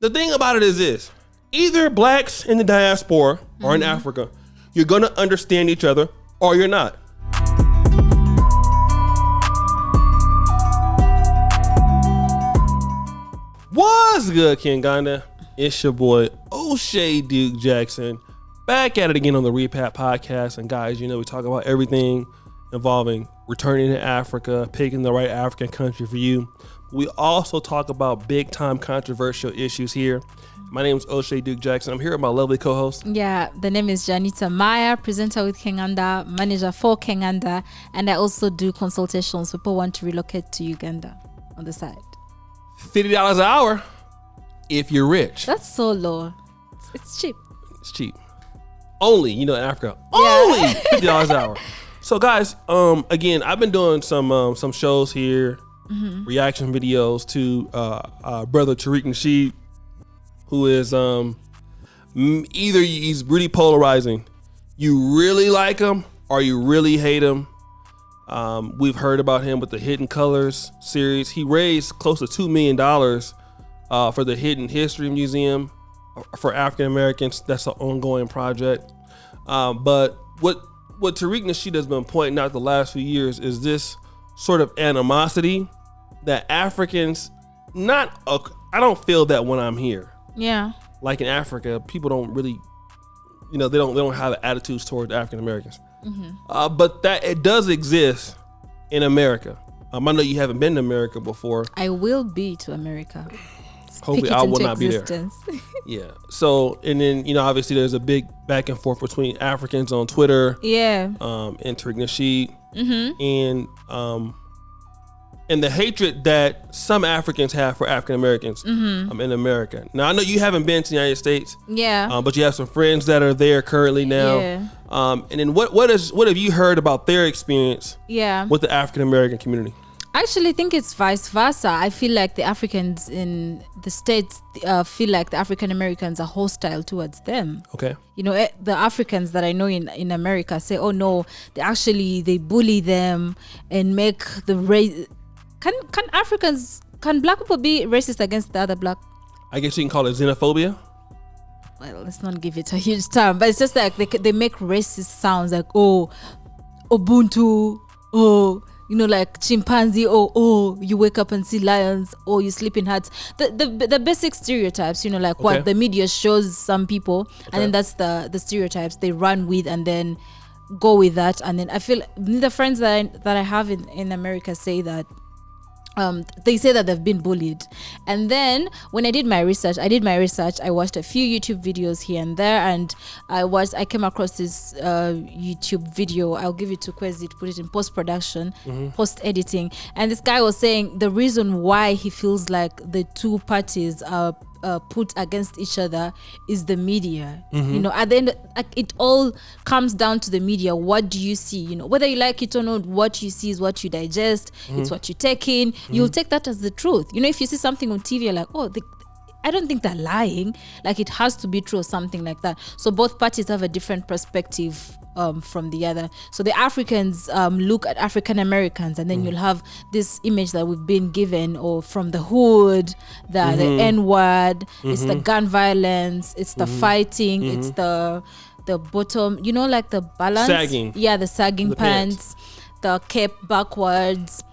the thing about it is this: either blacks in the diaspora or in Africa, you're gonna understand each other, or you're not. What's good, Kinganda? It's your boy O'Shea Duke Jackson, back at it again on the Repat podcast. And guys, you know we talk about everything involving returning to Africa, picking the right African country for you. We also talk about big time controversial issues here. My name is O'Shea Duke Jackson. I'm here with my lovely co-host. Yeah, the name is Janita Maya, presenter with Kinganda, manager for Kinganda, and I also do consultations. People want to relocate to Uganda on the side. $50 an hour if you're rich. That's so low. It's cheap. It's cheap. Only, in Africa. Only $50 an hour. So guys, again, I've been doing some shows here, reaction videos to brother Tariq Nasheed, who is either he's really polarizing. You really like him or you really hate him. We've heard about him with the Hidden Colors series. He raised close to $2 million for the Hidden History Museum for African Americans. That's an ongoing project. But what Tariq Nasheed has been pointing out the last few years is this sort of animosity that Africans I don't feel that when I'm here. Yeah. Like in Africa, people don't really, they don't have attitudes towards African Americans. But that it does exist in America. I know you haven't been to America before. I will be to America. Hopefully I will not be there. Yeah. So, and then, obviously there's a big back and forth between Africans on Twitter. Yeah. And Tariq Nasheed. And the hatred that some Africans have for African Americans in America. Now, I know you haven't been to the United States. Yeah. But you have some friends that are there currently now. Yeah. And then what have you heard about their experience with the African American community? I actually think it's vice versa. I feel like the Africans in the States feel like the African Americans are hostile towards them. Okay. The Africans that I know in America say, oh no, they bully them and make the race. Can black people be racist against the other black? I guess you can call it xenophobia. Well, let's not give it a huge term, but it's just like they make racist sounds like, oh, Ubuntu, oh, like chimpanzee, oh, you wake up and see lions, or you sleep in huts. The basic stereotypes, what the media shows some people, and then that's the stereotypes they run with and then go with that. And then I feel the friends that I have in America say that they say that they've been bullied. And then when I did my research, I watched a few YouTube videos here and there, and I came across this YouTube video. I'll give it to Kwezi to put it in post-production, post-editing. And this guy was saying the reason why he feels like the two parties are put against each other is the media. At the end, it all comes down to the media. What do you see? Whether you like it or not, what you see is what you digest. It's what you take in. You'll take that as the truth. If you see something on TV, you're like, oh, I don't think they're lying. Like, it has to be true or something like that. So both parties have a different perspective from the other. So the Africans look at African Americans, and then you'll have this image that we've been given, or from the hood, the N-word, it's the gun violence, it's the fighting, it's the bottom, like the balance. Sagging. Yeah, the sagging pants, the cape backwards,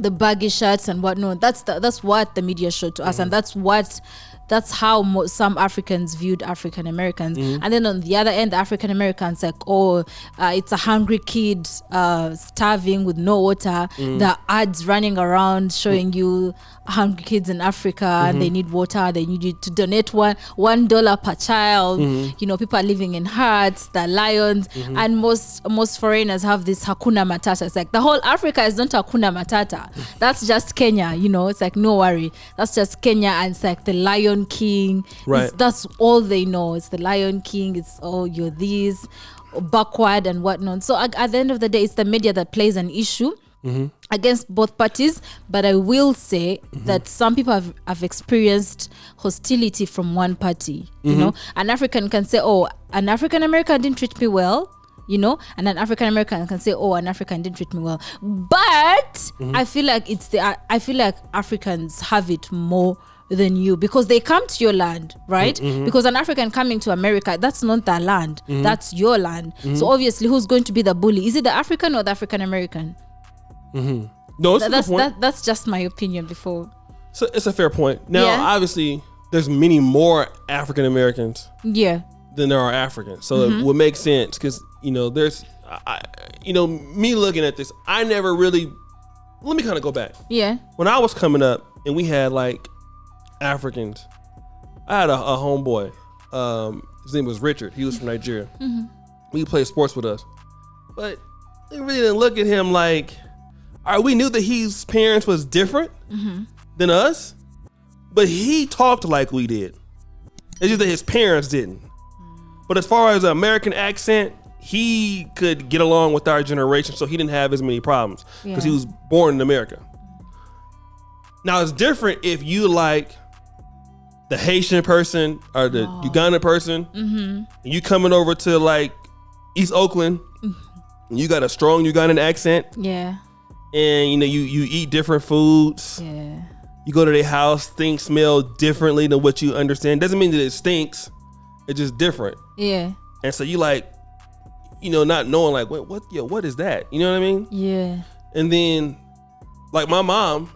the baggy shirts and whatnot. That's what the media showed to us, and that's how some Africans viewed African Americans. And then on the other end, the African Americans like, it's a hungry kid starving with no water. The ads running around showing you hungry kids in Africa, and they need water. They need you to donate $1 per child. People are living in huts. The lions, and most foreigners have this Hakuna Matata. It's like the whole Africa is not Hakuna Matata. That's just Kenya. It's like, no worry, that's just Kenya, and it's like the Lion King. Right. That's all they know. It's the Lion King. It's you're these backward and whatnot. So at the end of the day, it's the media that plays an issue against both parties. But I will say that some people have experienced hostility from one party. An African can say, oh, an African American didn't treat me well. And an African American can say, oh, an African didn't treat me well. But I feel like Africans have it more than you because they come to your land, right? Because an African coming to America, that's not their land, that's your land. So obviously, who's going to be the bully? Is it the African or the African American? No, that's just my opinion before. So it's a fair point. Now, obviously, there's many more African Americans than there are Africans. So it would make sense because, there's, me looking at this, I never really, let me kind of go back. Yeah. When I was coming up and we had like Africans, I had a homeboy. His name was Richard. He was from Nigeria. He played sports with us. But they really didn't look at him like, all right, we knew that his parents was different than us, but he talked like we did. It's just that his parents didn't. But as far as an American accent, he could get along with our generation, so he didn't have as many problems because he was born in America. Now, it's different if you like the Haitian person or the Ugandan person, and you coming over to like East Oakland, and you got a strong Ugandan accent. Yeah. And you eat different foods. Yeah. You go to their house, things smell differently than what you understand. Doesn't mean that it stinks. It's just different. Yeah. And so you like, not knowing like what is that? You know what I mean? Yeah. And then like my mom,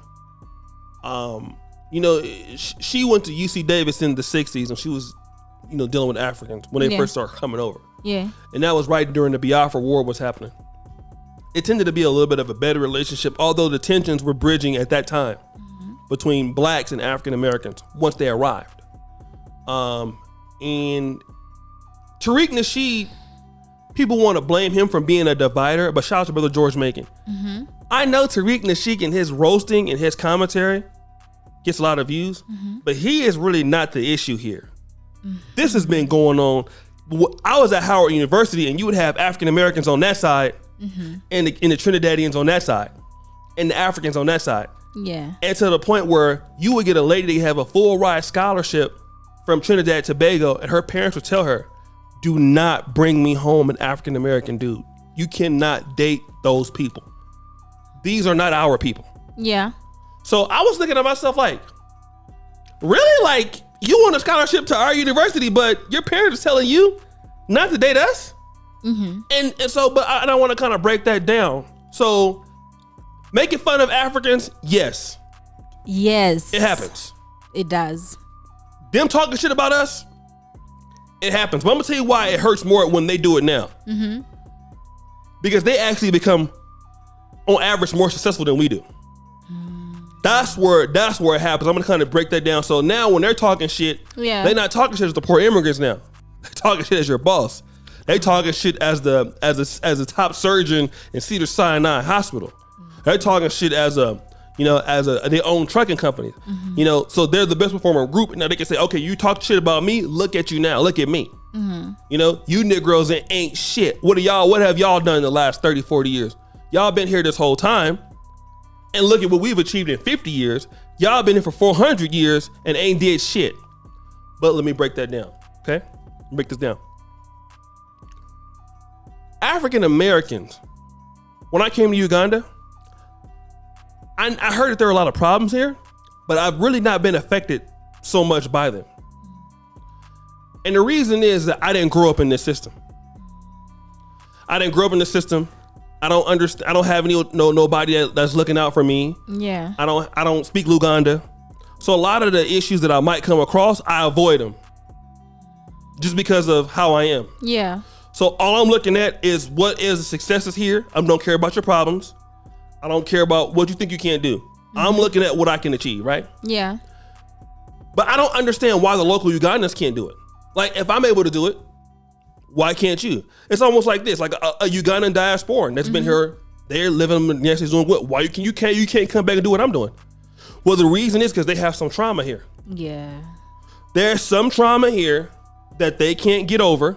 she went to UC Davis in the 60s and she was, dealing with Africans when they first started coming over. Yeah. And that was right during the Biafra War was happening. It tended to be a little bit of a better relationship, although the tensions were bridging at that time between blacks and African Americans once they arrived. And Tariq Nasheed, people want to blame him for being a divider, but shout out to Brother George Macon. I know Tariq Nasheed and his roasting and his commentary gets a lot of views, but he is really not the issue here. This has been going on. I was at Howard University and you would have African Americans on that side and the Trinidadians on that side and the Africans on that side. Yeah. And to the point where you would get a lady to have a full ride scholarship from Trinidad and Tobago and her parents would tell her, do not bring me home an African American dude. You cannot date those people. These are not our people. Yeah. So I was looking at myself like, really? Like, you want a scholarship to our university, but your parents are telling you not to date us? And so, but I want to kind of break that down. So, making fun of Africans, yes. Yes. It happens. It does. Them talking shit about us, it happens. But I'm going to tell you why it hurts more when they do it now. Because they actually become, on average, more successful than we do. That's where it happens. I'm going to kind of break that down. So now when they're talking shit, they're not talking shit as the poor immigrants now. They're talking shit as your boss. They talking shit as the top surgeon in Cedars-Sinai Hospital. They're talking shit as their own trucking company. So they're the best performing group. Now they can say, okay, you talk shit about me. Look at you now. Look at me. You Negroes ain't shit. What have y'all done in the last 30, 40 years? Y'all been here this whole time. And look at what we've achieved in 50 years. Y'all been here for 400 years and ain't did shit. But let me break that down. Okay? Break this down. African Americans, when I came to Uganda, I heard that there are a lot of problems here, but I've really not been affected so much by them. And the reason is that I didn't grow up in this system. I didn't grow up in this system. I don't understand. I don't have nobody that's looking out for me. Yeah. I don't speak Luganda. So a lot of the issues that I might come across, I avoid them just because of how I am. Yeah. So all I'm looking at is what is the successes here. I don't care about your problems. I don't care about what you think you can't do. I'm looking at what I can achieve, right? Yeah. But I don't understand why the local Ugandans can't do it. Like, if I'm able to do it, why can't you? It's almost like this, like a Ugandan diasporan that's been here. They're living, yes, he's doing what? Why you can't come back and do what I'm doing? Well, the reason is because they have some trauma here. Yeah. There's some trauma here that they can't get over,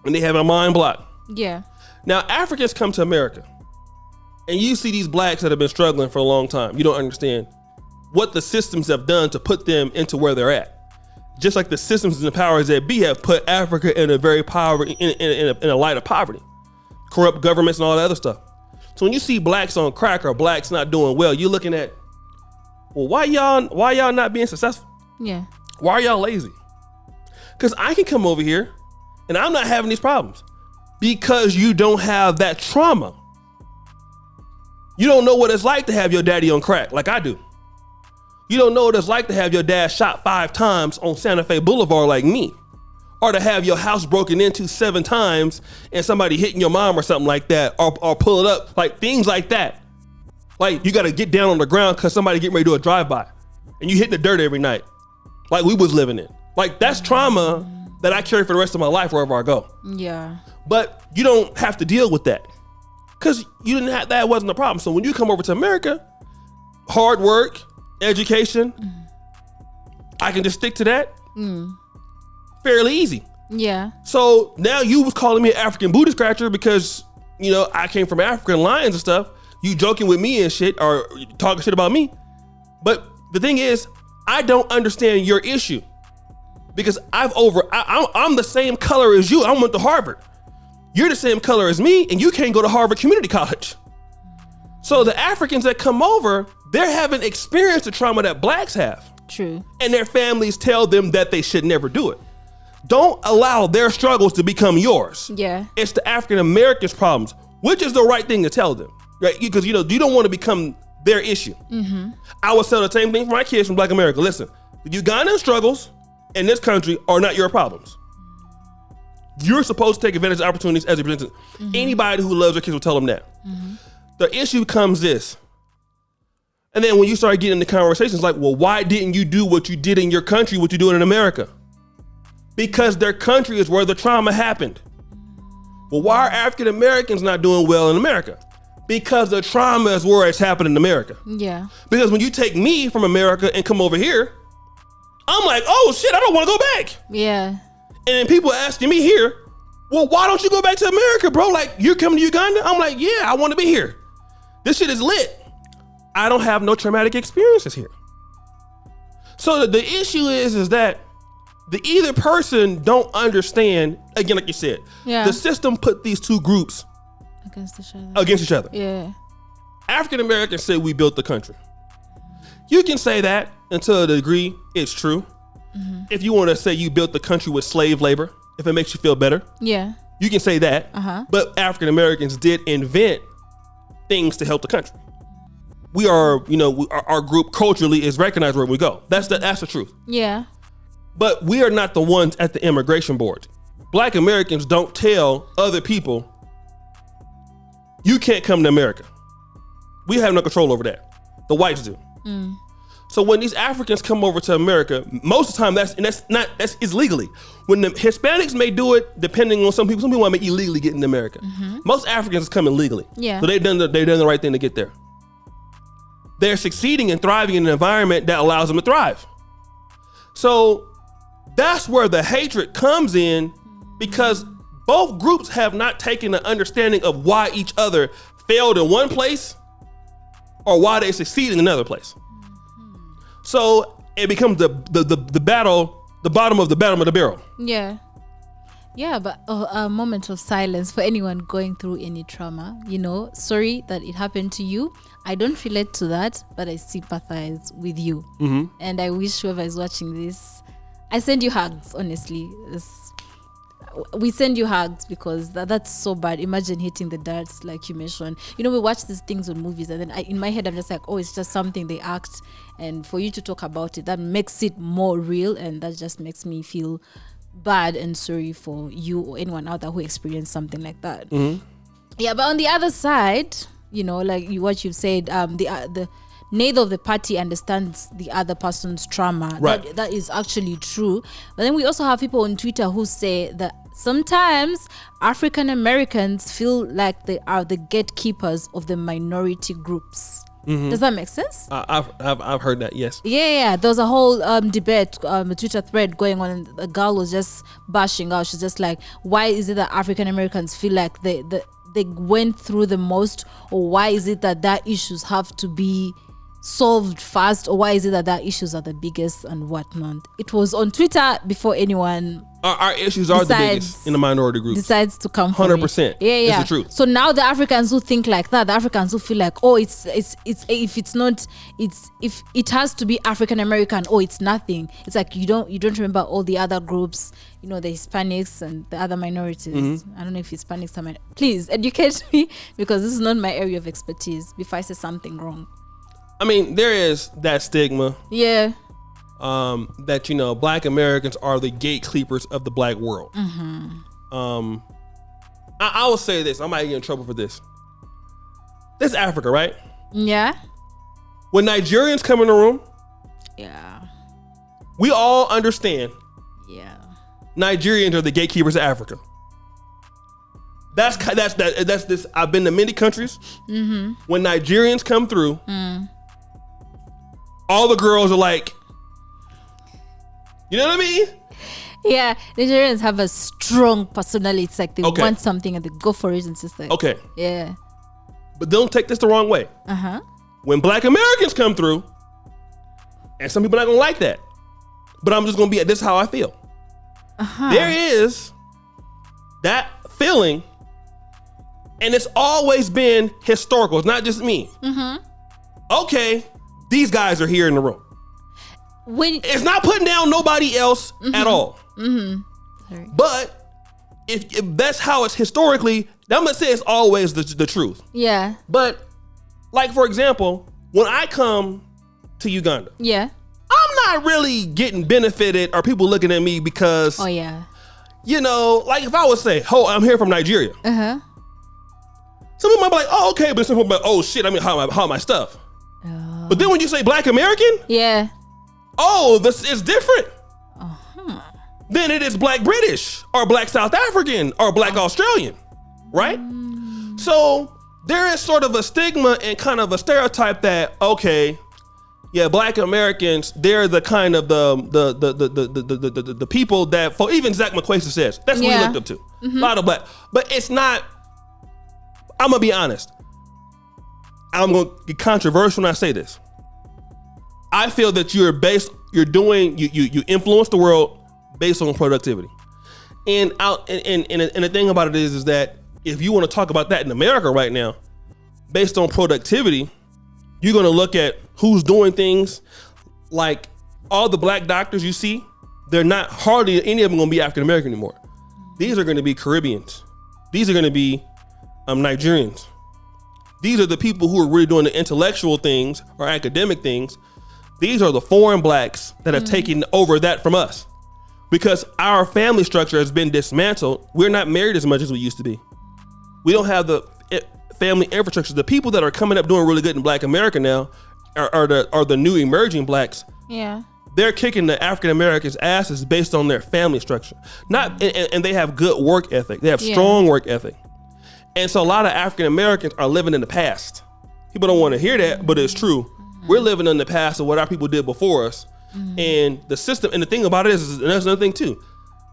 and they have a mind block. Yeah. Now, Africans come to America, and you see these blacks that have been struggling for a long time. You don't understand what the systems have done to put them into where they're at. Just like the systems and the powers that be have put Africa in a very poverty, in a light of poverty, corrupt governments and all that other stuff. So when you see blacks on crack or blacks not doing well, you're looking at, well, why y'all not being successful? Yeah. Why are y'all lazy? Because I can come over here and I'm not having these problems because you don't have that trauma. You don't know what it's like to have your daddy on crack like I do. You don't know what it's like to have your dad shot 5 times on Santa Fe Boulevard like me. Or to have your house broken into 7 times and somebody hitting your mom or something like that, or pull it up, like things like that. Like you got to get down on the ground because somebody getting ready to do a drive-by and you hitting the dirt every night like we was living in. Like that's trauma that I carry for the rest of my life wherever I go. Yeah. But you don't have to deal with that because you didn't have, that wasn't the problem. So when you come over to America, hard work, education, I can just stick to that. Fairly easy. Yeah. So now you was calling me an African booty scratcher because, you know, I came from African lions and stuff. You joking with me and shit or talking shit about me. But the thing is, I don't understand your issue because I'm the same color as you. I went to Harvard. You're the same color as me and you can't go to Harvard Community College. So the Africans that come over, they're having experienced the trauma that blacks have. True. And their families tell them that they should never do it. Don't allow their struggles to become yours. Yeah. It's the African Americans' problems, which is the right thing to tell them, right? Because, you know, you don't want to become their issue. I would tell the same thing for my kids from Black America. Listen, the Ugandan struggles in this country are not your problems. You're supposed to take advantage of opportunities as it presents. Anybody who loves their kids will tell them that. The issue becomes this. And then when you start getting into conversations like, well, why didn't you do what you did in your country, what you're doing in America? Because their country is where the trauma happened. Well, why are African Americans not doing well in America? Because the trauma is where it's happened in America. Yeah. Because when you take me from America and come over here, I'm like, oh shit, I don't want to go back. Yeah. And then people asking me here, well, why don't you go back to America, bro? Like, you're coming to Uganda? I'm like, yeah, I want to be here. This shit is lit. I don't have no traumatic experiences here. So the issue is that the either person don't understand, again, like you said, the system put these two groups against each other. Yeah. African Americans say we built the country. You can say that until a degree it's true. If you want to say you built the country with slave labor, if it makes you feel better, yeah, you can say that. But African Americans did invent things to help the country. We are, you know, our group culturally is recognized where we go. That's the truth. Yeah. But we are not the ones at the immigration board. Black Americans don't tell other people, you can't come to America. We have no control over that. The whites do. So when these Africans come over to America, most of the time that's legally. When the Hispanics may do it, depending on some people may illegally get into America. Most Africans is coming legally. Yeah. So they've done the right thing to get there. They're succeeding and thriving in an environment that allows them to thrive. So that's where the hatred comes in, because both groups have not taken an understanding of why each other failed in one place or why they succeeded in another place. So it becomes the battle, the bottom of the barrel. Yeah. Yeah, but a moment of silence for anyone going through any trauma. You know, sorry that it happened to you. I don't relate to that, but I sympathize with you. And I wish whoever is watching this, I send you hugs, honestly. We send you hugs because that's so bad. Imagine hitting the darts like you mentioned. You know, we watch these things on movies and then in my head I'm just like, oh, it's just something they act. And for you to talk about it, that makes it more real, and that just makes me feel bad and sorry for you or anyone out there who experienced something like that. Yeah, but on the other side, you know, like what you've said, the neither of the party understands the other person's trauma. Right. That is actually true. But then we also have people on Twitter who say that sometimes African Americans feel like they are the gatekeepers of the minority groups. Does that make sense? I've heard that, yes. Yeah. There was a whole debate, a Twitter thread going on, and the girl was just bashing out. She's just like, why is it that African Americans feel like they went through the most, or why is it that issues have to be solved fast, or why is it that their issues are the biggest and whatnot? It was on Twitter before anyone. Our issues are the biggest in the minority group. Decides to come 100%. Yeah. It's the truth. So now the Africans who think like that, the Africans who feel like, oh, if it has to be African American, oh, it's nothing. It's like you don't remember all the other groups, the Hispanics and the other minorities. Mm-hmm. I don't know if Hispanics are please educate me, because this is not my area of expertise before I say something wrong. I mean, there is that stigma. Yeah. That Black Americans are the gatekeepers of the Black world. Mm-hmm. I will say this. I might get in trouble for this. This is Africa, right? Yeah. When Nigerians come in the room, yeah, we all understand. Yeah. Nigerians are the gatekeepers of Africa. That's this. I've been to many countries. Mm-hmm. When Nigerians come through, all the girls are like, you know what I mean? Yeah, Nigerians have a strong personality. It's like they want something and they go for it. And it's just like, okay. Yeah. But don't take this the wrong way. Uh-huh. When Black Americans come through, and some people are not going to like that, but I'm just going to be, this is how I feel. Uh-huh. There is that feeling, and it's always been historical. It's not just me. Mm-hmm. Okay, these guys are here in the room. It's not putting down nobody else at all. Mm-hmm. Sorry. But if that's how it's historically, I'm gonna say it's always the truth. Yeah. But like, for example, when I come to Uganda, yeah, I'm not really getting benefited or people looking at me because, oh yeah, like if I would say, oh, I'm here from Nigeria. Uh-huh. Some people might be like, oh, okay, but some people might be like, oh shit, I mean, how my stuff. Oh. But then when you say Black American, yeah, oh, this is different. Uh-huh. Then it is Black British or Black South African or Black Australian, right? So there is sort of a stigma and kind of a stereotype that, okay, yeah, Black Americans, they're the kind of the people that, for even Zach McQuaison says, that's what he looked up to. Mm-hmm. A lot of Black, but it's not. I'm gonna be honest. I'm gonna get controversial when I say this. I feel that you influence the world based on productivity. And the thing about it is that if you want to talk about that in America right now, based on productivity, you're going to look at who's doing things like all the Black doctors you see, they're not hardly any of them going to be African American anymore. These are going to be Caribbeans. These are going to be Nigerians. These are the people who are really doing the intellectual things or academic things. These are the foreign Blacks that have taken over that from us. Because our family structure has been dismantled. We're not married as much as we used to be. We don't have the family infrastructure. The people that are coming up doing really good in Black America now are the new emerging Blacks. Yeah. They're kicking the African Americans' asses based on their family structure. And they have good work ethic. They have strong work ethic. And so a lot of African Americans are living in the past. People don't want to hear that, but it's true. We're living in the past of what our people did before us. And the system, and the thing about it is, and that's another thing too,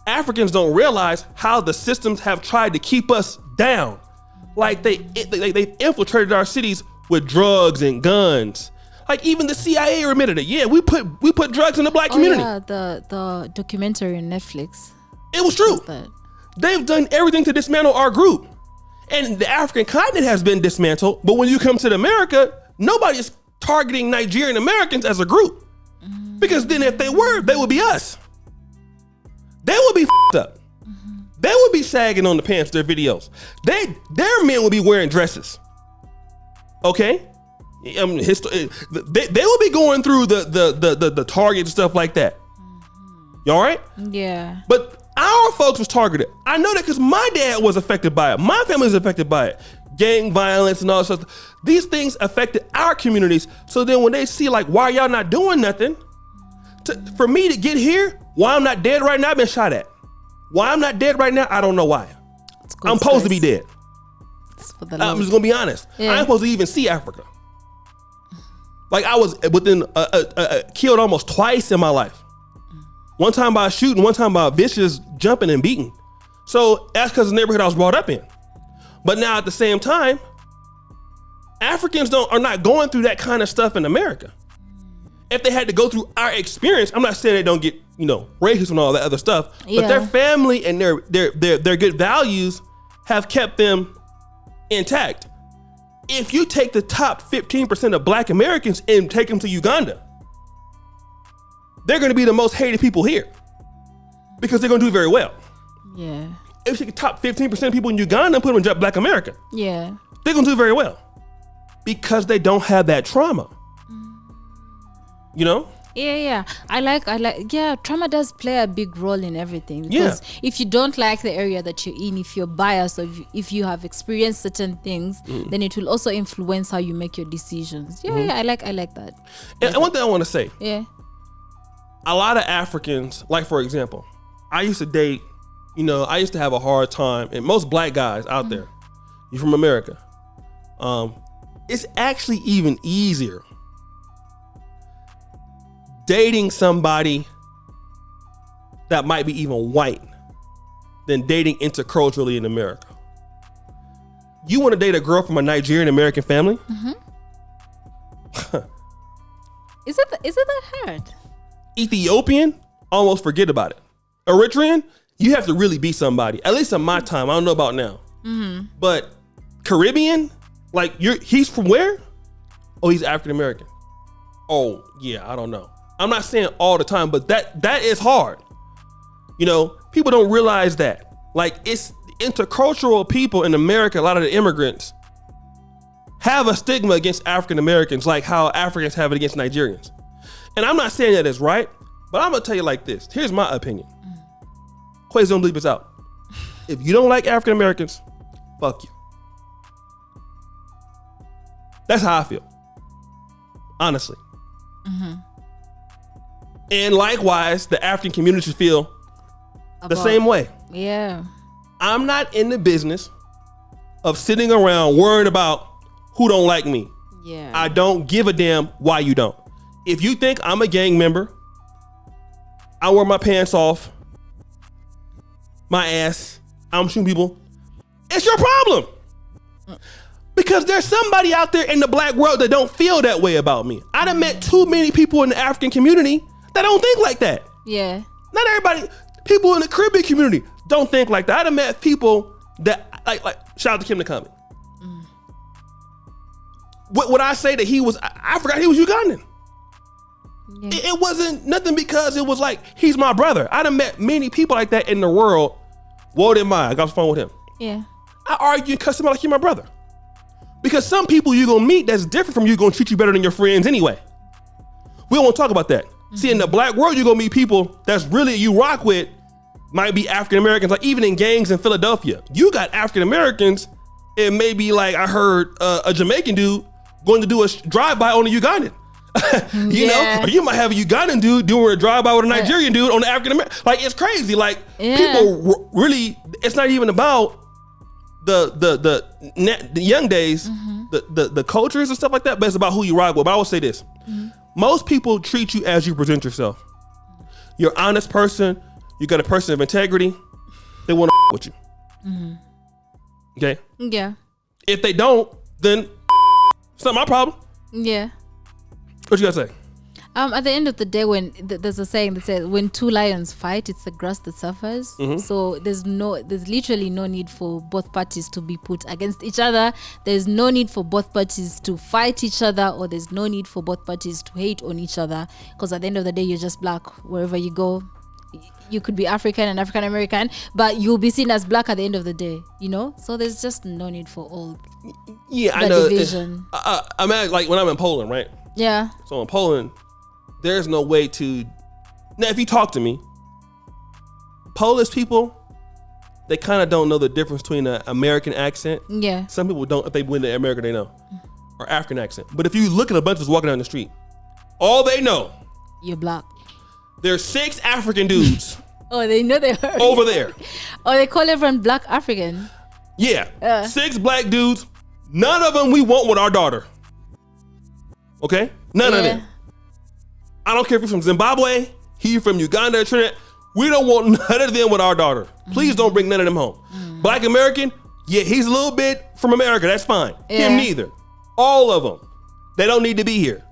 Africans don't realize how the systems have tried to keep us down. Like they've infiltrated our cities with drugs and guns. Like even the CIA admitted it. Yeah, we put drugs in the Black community. Yeah, the documentary on Netflix. It was true. They've done everything to dismantle our group. And the African continent has been dismantled. But when you come to America, nobody's targeting Nigerian Americans as a group. Because then if they would be us. They would be f***ed up. They would be sagging on the pants, their videos. Their men would be wearing dresses. Okay? They would be going through the Target and stuff like that. You all right? Yeah. But our folks was targeted. I know that because my dad was affected by it. My family was affected by it. Gang violence and all that stuff. These things affected our communities. So then when they see like, why y'all not doing nothing? For me to get here, why I'm not dead right now, I've been shot at. Why I'm not dead right now, I don't know why. I'm supposed to be dead. I'm just gonna be honest. Yeah. I ain't supposed to even see Africa. Like I was killed almost twice in my life. One time by shooting, one time by vicious jumping and beating. So that's because of the neighborhood I was brought up in. But now at the same time, Africans are not going through that kind of stuff in America. If they had to go through our experience, I'm not saying they don't get, racist and all that other stuff, but their family and their good values have kept them intact. If you take the top 15% of Black Americans and take them to Uganda, they're going to be the most hated people here because they're going to do very well. Yeah. If you take the top 15% of people in Uganda and put them in Black America, yeah, they're going to do very well because they don't have that trauma. Yeah. I like. Yeah, trauma does play a big role in everything. Because if you don't like the area that you're in, if you're biased, or if you have experienced certain things, then it will also influence how you make your decisions. Yeah, I like that. And one thing I want to say. Yeah. A lot of Africans, like for example, I used to date. I used to have a hard time, and most Black guys out there, you're from America. It's actually even easier dating somebody that might be even white than dating interculturally in America. You want to date a girl from a Nigerian American family? Is it that hard? Ethiopian? Almost forget about it. Eritrean? You have to really be somebody. At least in my time, I don't know about now. But Caribbean? He's from where? Oh, he's African American. Oh, yeah, I don't know. I'm not saying all the time, but that is hard. People don't realize that. It's intercultural people in America, a lot of the immigrants have a stigma against African Americans, like how Africans have it against Nigerians. And I'm not saying that is right, but I'm gonna tell you like this. Here's my opinion. Quays, don't bleep us out. If you don't like African Americans, fuck you. That's how I feel. Honestly. And likewise, the African community feel the same way. Yeah. I'm not in the business of sitting around worrying about who don't like me. Yeah. I don't give a damn why you don't. If you think I'm a gang member, I wear my pants off, my ass, I'm shooting people, it's your problem. Because there's somebody out there in the Black world that don't feel that way about me. I done met too many people in the African community that don't think like that. Yeah. Not everybody, people in the Caribbean community don't think like that. I done met people that, like shout out to Kim the Comic. Would I say that he was, I forgot he was Ugandan. Yeah. It wasn't nothing because it was like, he's my brother. I done met many people like that in the world. What am I? I got off the phone with him. Yeah. I argue and cuss him out like you're my brother. Because some people you're going to meet that's different from you going to treat you better than your friends anyway. We don't want to talk about that. See, in the Black world, you're going to meet people that's really you rock with, might be African Americans, like even in gangs in Philadelphia. You got African Americans, and maybe like I heard a Jamaican dude going to do a drive-by on a Ugandan. you know? Or you might have a Ugandan dude doing a drive-by with a Nigerian dude on the African American. Like, it's crazy. Like, people really, it's not even about the young days, the cultures and stuff like that, but it's about who you rock with. But I will say this. Most people treat you as you present yourself. You're an honest person. You got a person of integrity. They want to with you. Okay? Yeah. If they don't, then it's not my problem. Yeah. What you got to say? At the end of the day, when there's a saying that says, when two lions fight, it's the grass that suffers. So there's literally no need for both parties to be put against each other. There's no need for both parties to fight each other, or there's no need for both parties to hate on each other. Because at the end of the day, you're just Black wherever you go. You could be African and African American, but you'll be seen as Black at the end of the day, you know? So there's just no need for all I know. division. I mean, like when I'm in Poland, right? Yeah. So in Poland, there's no way to... Now, if you talk to me, Polish people, they kind of don't know the difference between an American accent. Yeah. Some people don't. If they went to America, they know. Or African accent. But if you look at a bunch of us walking down the street, all they know... You're Black. There's 6 African dudes. Oh, they know they are. Over there. Oh, they call everyone Black African. Yeah. 6 Black dudes. None of them we want with our daughter. Okay? None of them. I don't care if you're from Zimbabwe, he from Uganda, Trinidad. We don't want none of them with our daughter. Please don't bring none of them home. Black American, yeah, he's a little bit from America. That's fine. Him neither. All of them. They don't need to be here.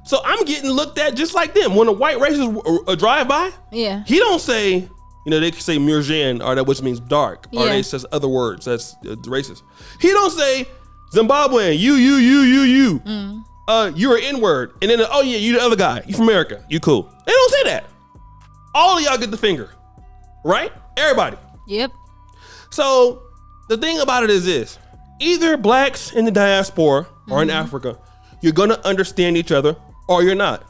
So I'm getting looked at just like them. When a white racist drive by, he don't say, they can say Murjan, or that which means dark, or they says other words that's racist. He don't say Zimbabwean, you. You're an N-word, and then you the other guy, you from America, you cool. They don't say that. All of y'all get the finger, right? Everybody. Yep. So the thing about it is this: either blacks in the diaspora or in Africa, you're gonna understand each other, or you're not.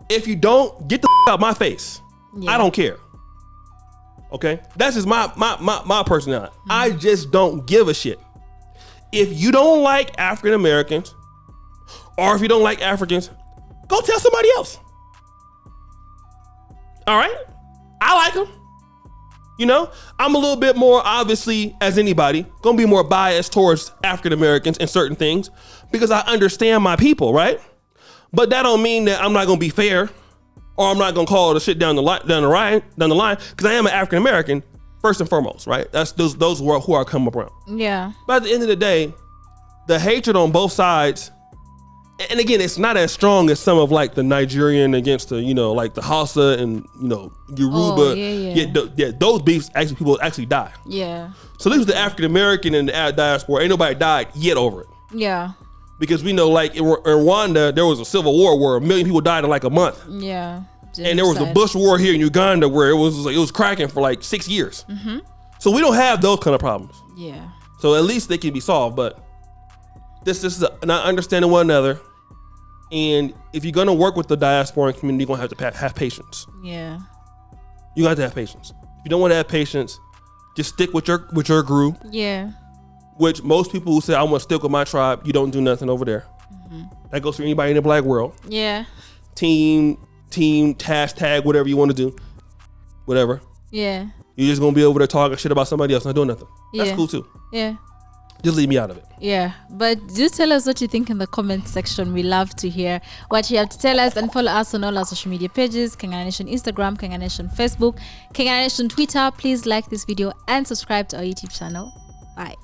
If you don't, get the out my face. I don't care. Okay, that's just my personality. I just don't give a shit. If you don't like African Americans, or if you don't like Africans, go tell somebody else. All right, I like them. I'm a little bit more, obviously, as anybody, gonna be more biased towards African Americans in certain things because I understand my people, right? But that don't mean that I'm not gonna be fair, or I'm not gonna call the shit down the line, because I am an African American first and foremost, right? That's those who I come around. Yeah. But at the end of the day, the hatred on both sides, and again, it's not as strong as some of like the Nigerian against the, like the Hausa and Yoruba. Those beefs actually people actually die. Yeah. So this was the African American and the diaspora. Ain't nobody died yet over it. Yeah. Because we know, like in Rwanda, there was a civil war where 1 million people died in like a month. Yeah. Genocide. And there was a Bush war here in Uganda where it was cracking for like 6 years. So we don't have those kind of problems. Yeah. So at least they can be solved. But this is not understanding one another. And if you're gonna work with the diasporian community, you're gonna have to have patience. Yeah. You have to have patience. If you don't want to have patience, just stick with your group. Yeah. Which most people who say I want to stick with my tribe, you don't do nothing over there. That goes for anybody in the black world. Yeah. Team, hashtag, whatever you want to do, whatever. Yeah. You're just gonna be over there talking shit about somebody else, not doing nothing. That's cool too. Yeah. Just leave me out of it. Yeah, but do tell us what you think in the comment section. We love to hear what you have to tell us, and follow us on all our social media pages: Kenya Nation Instagram, Kenya Nation Facebook, Kenya Nation Twitter. Please like this video and subscribe to our YouTube channel. Bye.